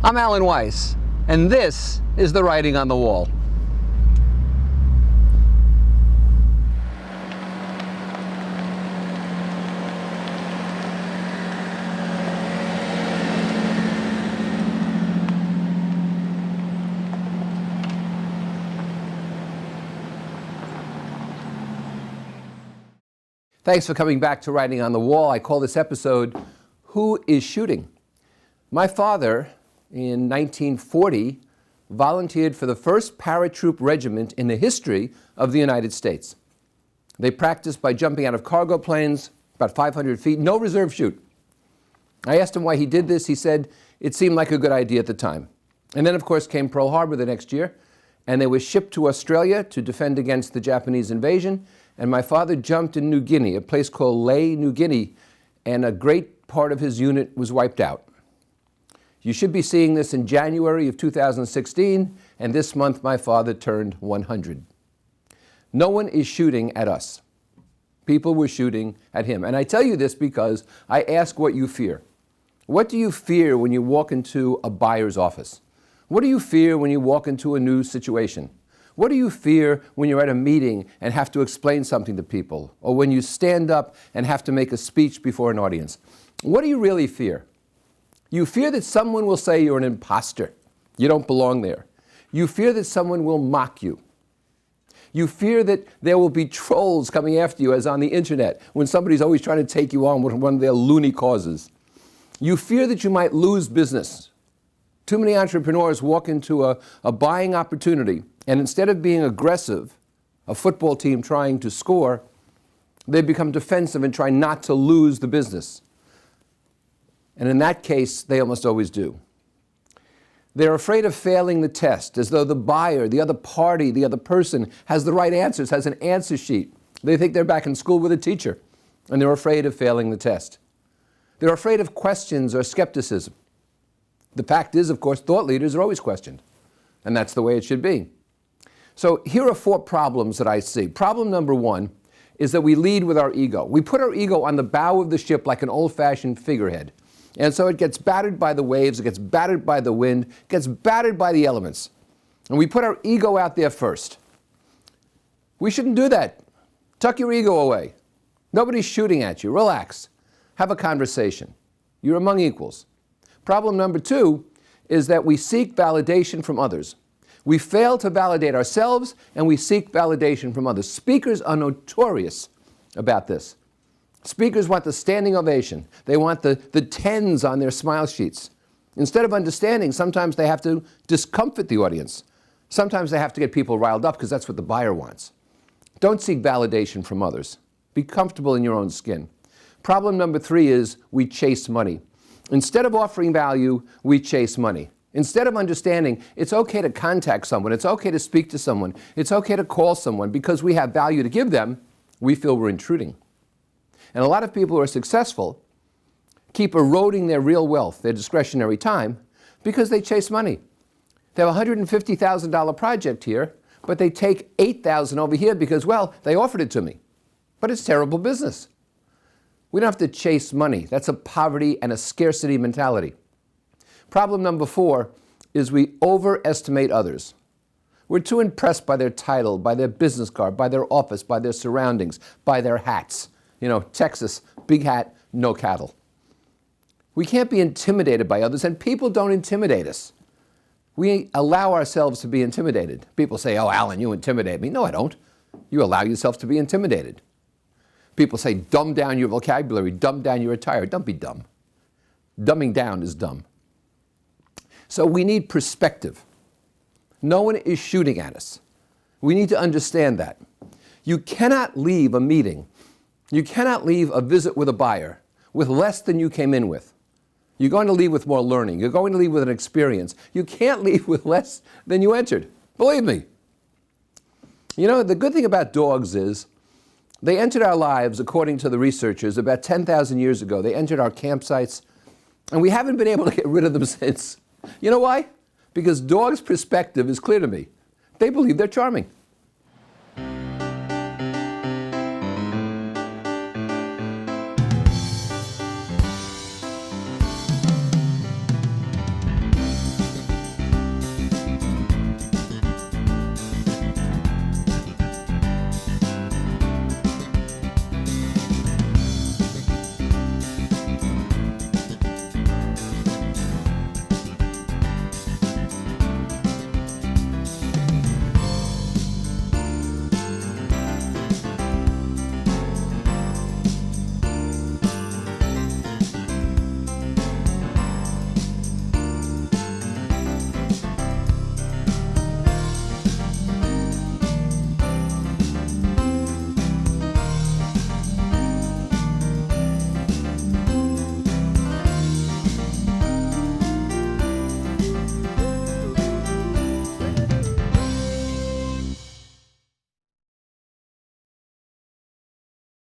I'm Alan Weiss, and this is The Writing on the Wall. Thanks for coming back to Writing on the Wall. I call this episode, Who is Shooting? My father, in 1940, volunteered for the 1st Paratroop Regiment in the history of the United States. They practiced by jumping out of cargo planes, about 500 feet, no reserve chute. I asked him why he did this. He said it seemed like a good idea at the time. And then, of course, came Pearl Harbor the next year, and they were shipped to Australia to defend against the Japanese invasion. And my father jumped in New Guinea, a place called Lae, New Guinea, and a great part of his unit was wiped out. You should be seeing this in January of 2016, and this month my father turned 100. No one is shooting at us. People were shooting at him. And I tell you this because I ask what you fear. What do you fear when you walk into a buyer's office? What do you fear when you walk into a new situation? What do you fear when you're at a meeting and have to explain something to people? Or when you stand up and have to make a speech before an audience? What do you really fear? You fear that someone will say you're an imposter. You don't belong there. You fear that someone will mock you. You fear that there will be trolls coming after you, as on the internet, when somebody's always trying to take you on with one of their loony causes. You fear that you might lose business. Too many entrepreneurs walk into a buying opportunity, and instead of being aggressive, a football team trying to score, they become defensive and try not to lose the business. And in that case, they almost always do. They're afraid of failing the test, as though the buyer, the other party, the other person has the right answers, has an answer sheet. They think they're back in school with a teacher, and they're afraid of failing the test. They're afraid of questions or skepticism. The fact is, of course, thought leaders are always questioned, and that's the way it should be. So here are 4 problems that I see. Problem number 1 is that we lead with our ego. We put our ego on the bow of the ship like an old-fashioned figurehead. And so it gets battered by the waves, it gets battered by the wind, it gets battered by the elements. And we put our ego out there first. We shouldn't do that. Tuck your ego away. Nobody's shooting at you. Relax. Have a conversation. You're among equals. Problem number 2 is that we seek validation from others. We fail to validate ourselves, and we seek validation from others. Speakers are notorious about this. Speakers want the standing ovation. They want the tens on their smile sheets. Instead of understanding, sometimes they have to discomfort the audience. Sometimes they have to get people riled up because that's what the buyer wants. Don't seek validation from others. Be comfortable in your own skin. Problem number 3 is we chase money. Instead of offering value, we chase money. Instead of understanding, it's okay to contact someone, it's okay to speak to someone, it's okay to call someone because we have value to give them, we feel we're intruding. And a lot of people who are successful keep eroding their real wealth, their discretionary time, because they chase money. They have a $150,000 project here, but they take $8,000 over here because, well, they offered it to me. But it's terrible business. We don't have to chase money. That's a poverty and a scarcity mentality. Problem number 4 is we overestimate others. We're too impressed by their title, by their business card, by their office, by their surroundings, by their hats. You know, Texas, big hat, no cattle. We can't be intimidated by others, and people don't intimidate us. We allow ourselves to be intimidated. People say, oh, Alan, you intimidate me. No, I don't. You allow yourself to be intimidated. People say, dumb down your vocabulary, dumb down your attire. Don't be dumb. Dumbing down is dumb. So we need perspective. No one is shooting at us. We need to understand that. You cannot leave a meeting, you cannot leave a visit with a buyer with less than you came in with. You're going to leave with more learning. You're going to leave with an experience. You can't leave with less than you entered. Believe me. You know, the good thing about dogs is they entered our lives, according to the researchers, about 10,000 years ago. They entered our campsites, and we haven't been able to get rid of them since. You know why? Because dogs' perspective is clear to me. They believe they're charming.